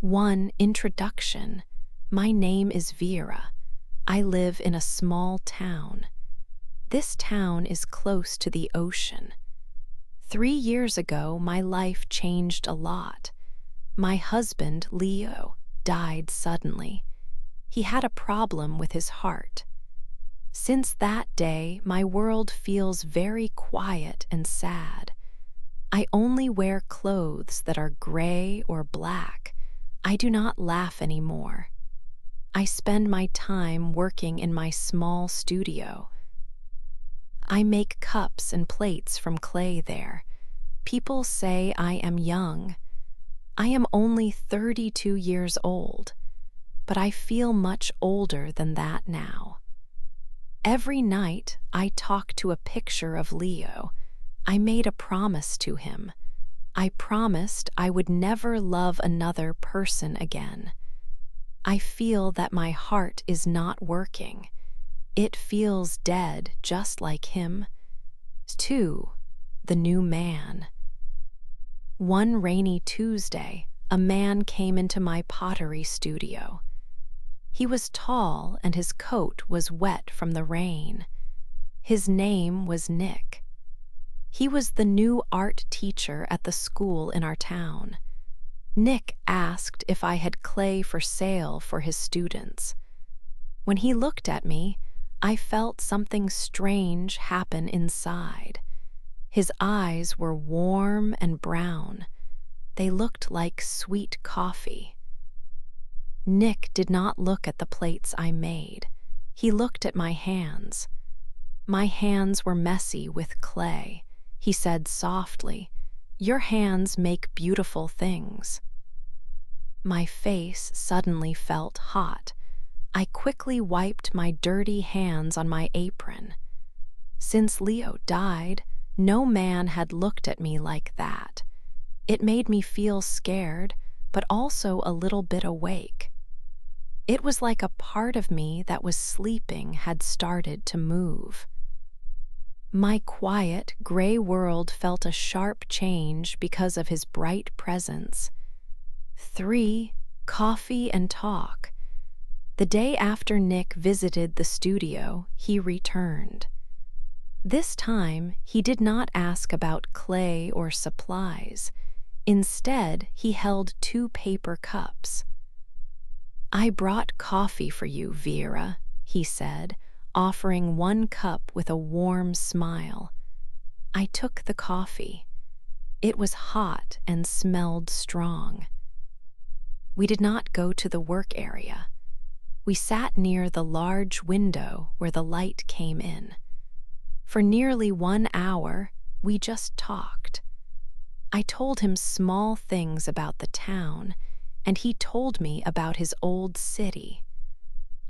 1. Introduction. My name is Vera. I live in a small town. This town is close to the ocean. 3 years ago, my life changed a lot. My husband, Leo, died suddenly. He had a problem with his heart. Since that day, my world feels very quiet and sad. I only wear clothes that are gray or black. I do not laugh anymore. I spend my time working in my small studio. I make cups and plates from clay there. People say I am young. I am only 32 years old, but I feel much older than that now. Every night I talk to a picture of Leo. I made a promise to him. I promised I would never love another person again. I feel that my heart is not working. It feels dead, just like him. 2. The new man. One rainy Tuesday, a man came into my pottery studio. He was tall and his coat was wet from the rain. His name was Nick. He was the new art teacher at the school in our town. Nick asked if I had clay for sale for his students. When he looked at me, I felt something strange happen inside. His eyes were warm and brown. They looked like sweet coffee. Nick did not look at the plates I made. He looked at my hands. My hands were messy with clay. He said softly, "Your hands make beautiful things." My face suddenly felt hot. I quickly wiped my dirty hands on my apron. Since Leo died, no man had looked at me like that. It made me feel scared, but also a little bit awake. It was like a part of me that was sleeping had started to move. My quiet, gray world felt a sharp change because of his bright presence. 3. Coffee and talk. The day after Nick visited the studio, he returned. This time, he did not ask about clay or supplies. Instead, he held 2 paper cups. "I brought coffee for you, Vera," he said, offering 1 cup with a warm smile. I took the coffee. It was hot and smelled strong. We did not go to the work area. We sat near the large window where the light came in. For nearly 1 hour, we just talked. I told him small things about the town, and he told me about his old city.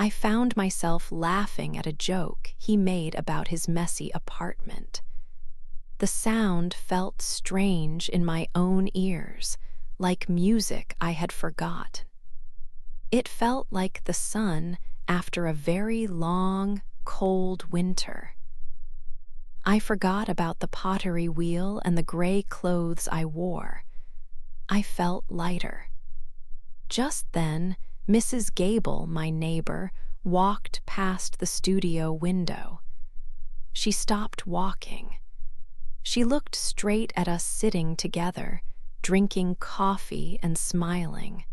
I found myself laughing at a joke he made about his messy apartment. The sound felt strange in my own ears, like music I had forgotten. It felt like the sun after a very long, cold winter. I forgot about the pottery wheel and the gray clothes I wore. I felt lighter. Just then, Mrs. Gable, my neighbor, walked past the studio window. She stopped walking. She looked straight at us sitting together, drinking coffee and smiling.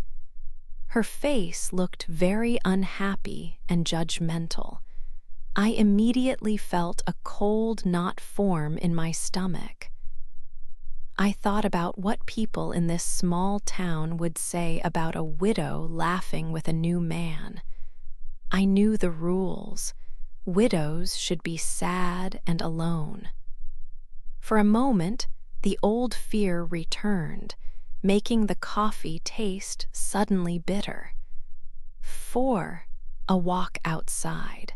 Her face looked very unhappy and judgmental. I immediately felt a cold knot form in my stomach. I thought about what people in this small town would say about a widow laughing with a new man. I knew the rules. Widows should be sad and alone. For a moment, the old fear returned, making the coffee taste suddenly bitter. 4. A walk outside.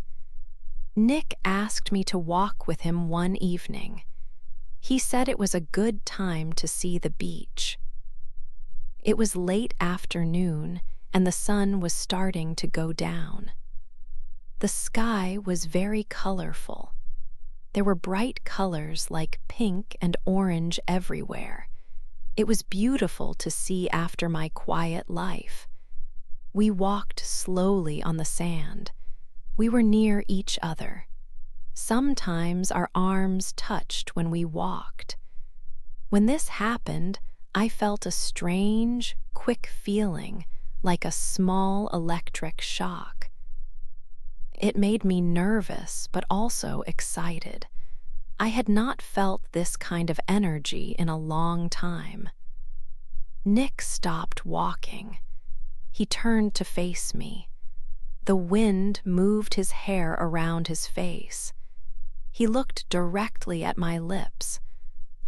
Nick asked me to walk with him one evening. He said it was a good time to see the beach. It was late afternoon, and the sun was starting to go down. The sky was very colorful. There were bright colors like pink and orange everywhere. It was beautiful to see after my quiet life. We walked slowly on the sand. We were near each other. Sometimes our arms touched when we walked. When this happened, I felt a strange, quick feeling, like a small electric shock. It made me nervous, but also excited. I had not felt this kind of energy in a long time. Nick stopped walking. He turned to face me. The wind moved his hair around his face. He looked directly at my lips.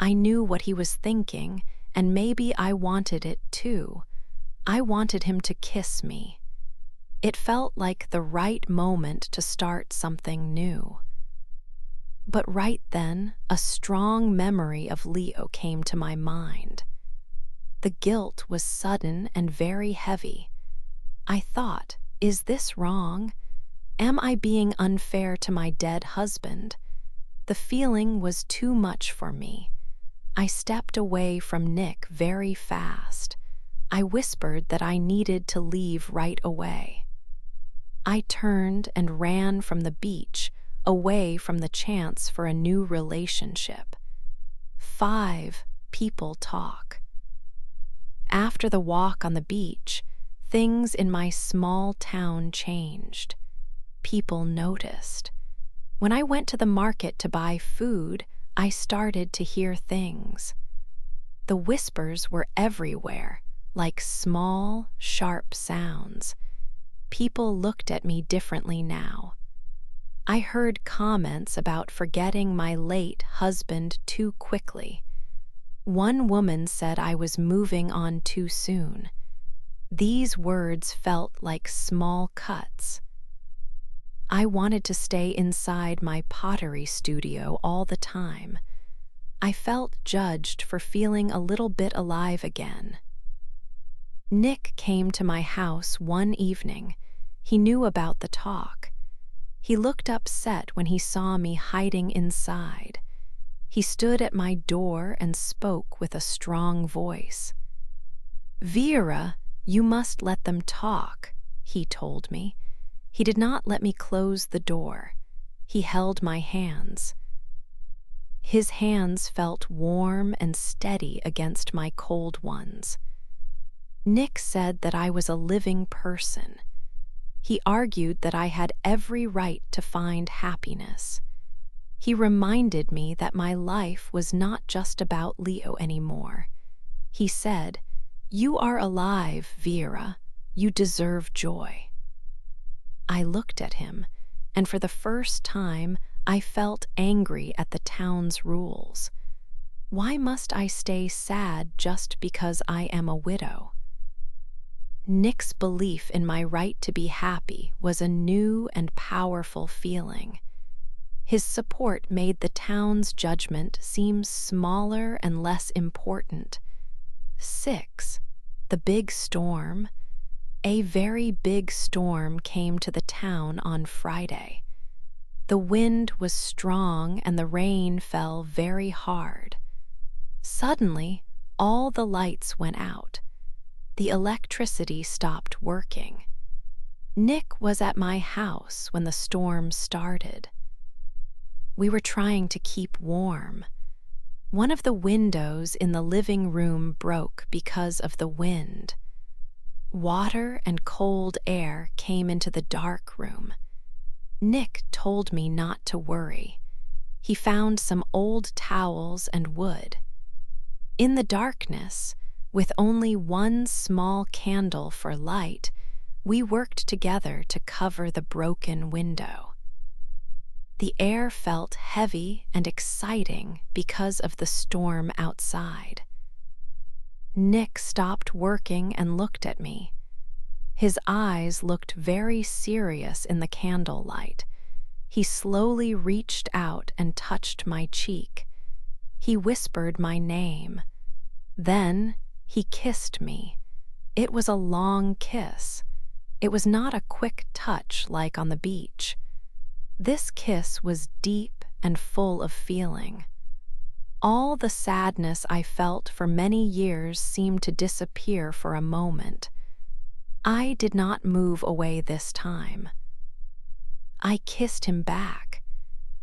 I knew what he was thinking, and maybe I wanted it too. I wanted him to kiss me. It felt like the right moment to start something new. But right then, a strong memory of Leo came to my mind. The guilt was sudden and very heavy. I thought, is this wrong? Am I being unfair to my dead husband? The feeling was too much for me. I stepped away from Nick very fast. I whispered that I needed to leave right away. I turned and ran from the beach, away from the chance for a new relationship. 5 people talk. After the walk on the beach, things in my small town changed. People noticed. When I went to the market to buy food, I started to hear things. The whispers were everywhere, like small, sharp sounds. People looked at me differently now. I heard comments about forgetting my late husband too quickly. One woman said I was moving on too soon. These words felt like small cuts. I wanted to stay inside my pottery studio all the time. I felt judged for feeling a little bit alive again. Nick came to my house one evening. He knew about the talk. He looked upset when he saw me hiding inside. He stood at my door and spoke with a strong voice. "Vera, you must let them talk," he told me. He did not let me close the door. He held my hands. His hands felt warm and steady against my cold ones. Nick said that I was a living person. He argued that I had every right to find happiness. He reminded me that my life was not just about Leo anymore. He said, "You are alive, Vera. You deserve joy." I looked at him, and for the first time, I felt angry at the town's rules. Why must I stay sad just because I am a widow? Nick's belief in my right to be happy was a new and powerful feeling. His support made the town's judgment seem smaller and less important. 6. The big storm. A very big storm came to the town on Friday. The wind was strong and the rain fell very hard. Suddenly, all the lights went out. The electricity stopped working. Nick was at my house when the storm started. We were trying to keep warm. One of the windows in the living room broke because of the wind. Water and cold air came into the dark room. Nick told me not to worry. He found some old towels and wood. In the darkness, with only one small candle for light, we worked together to cover the broken window. The air felt heavy and exciting because of the storm outside. Nick stopped working and looked at me. His eyes looked very serious in the candlelight. He slowly reached out and touched my cheek. He whispered my name. Then he kissed me. It was a long kiss. It was not a quick touch like on the beach. This kiss was deep and full of feeling. All the sadness I felt for many years seemed to disappear for a moment. I did not move away this time. I kissed him back.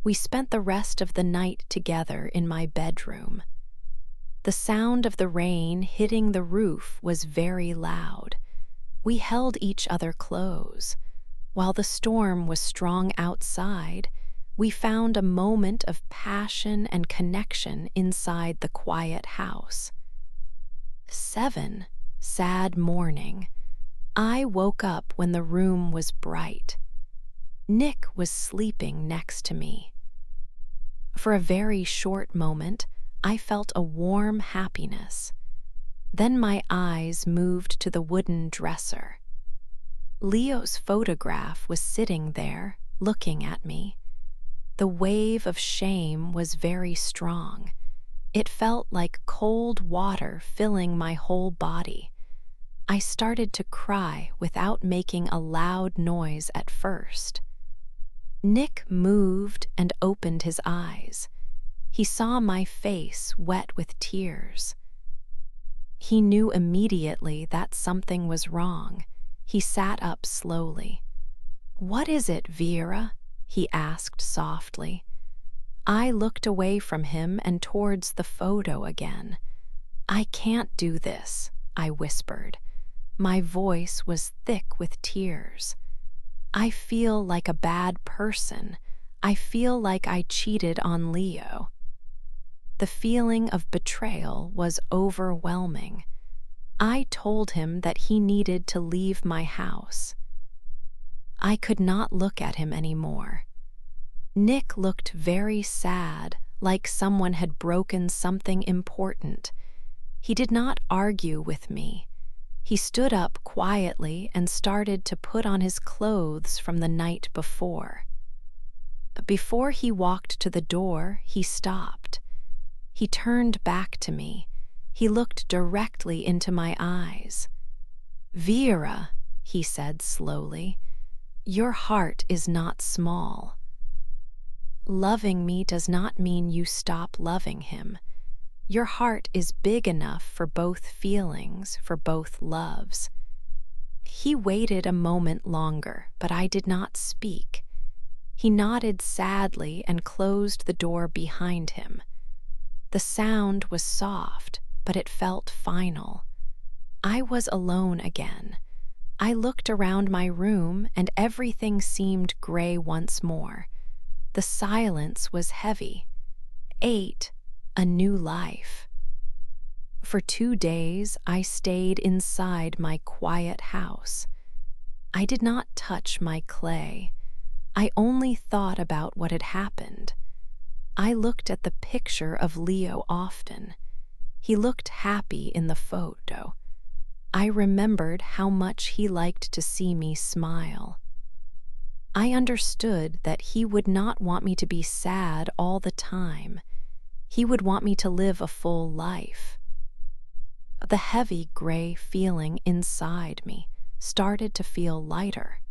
We spent the rest of the night together in my bedroom. The sound of the rain hitting the roof was very loud. We held each other close. While the storm was strong outside, we found a moment of passion and connection inside the quiet house. 7. Sad morning. I woke up when the room was bright. Nick was sleeping next to me. For a very short moment, I felt a warm happiness. Then my eyes moved to the wooden dresser. Leo's photograph was sitting there, looking at me. The wave of shame was very strong. It felt like cold water filling my whole body. I started to cry without making a loud noise at first. Nick moved and opened his eyes. He saw my face wet with tears. He knew immediately that something was wrong. He sat up slowly. "What is it, Vera?" he asked softly. I looked away from him and towards the photo again. "I can't do this," I whispered. My voice was thick with tears. "I feel like a bad person. I feel like I cheated on Leo." The feeling of betrayal was overwhelming. I told him that he needed to leave my house. I could not look at him anymore. Nick looked very sad, like someone had broken something important. He did not argue with me. He stood up quietly and started to put on his clothes from the night before. Before he walked to the door, he stopped. He turned back to me. He looked directly into my eyes. "Vera," he said slowly, "your heart is not small. Loving me does not mean you stop loving him. Your heart is big enough for both feelings, for both loves." He waited a moment longer, but I did not speak. He nodded sadly and closed the door behind him. The sound was soft, but it felt final. I was alone again. I looked around my room and everything seemed gray once more. The silence was heavy. 8. A new life. For 2 days, I stayed inside my quiet house. I did not touch my clay. I only thought about what had happened. I looked at the picture of Leo often. He looked happy in the photo. I remembered how much he liked to see me smile. I understood that he would not want me to be sad all the time. He would want me to live a full life. The heavy gray feeling inside me started to feel lighter.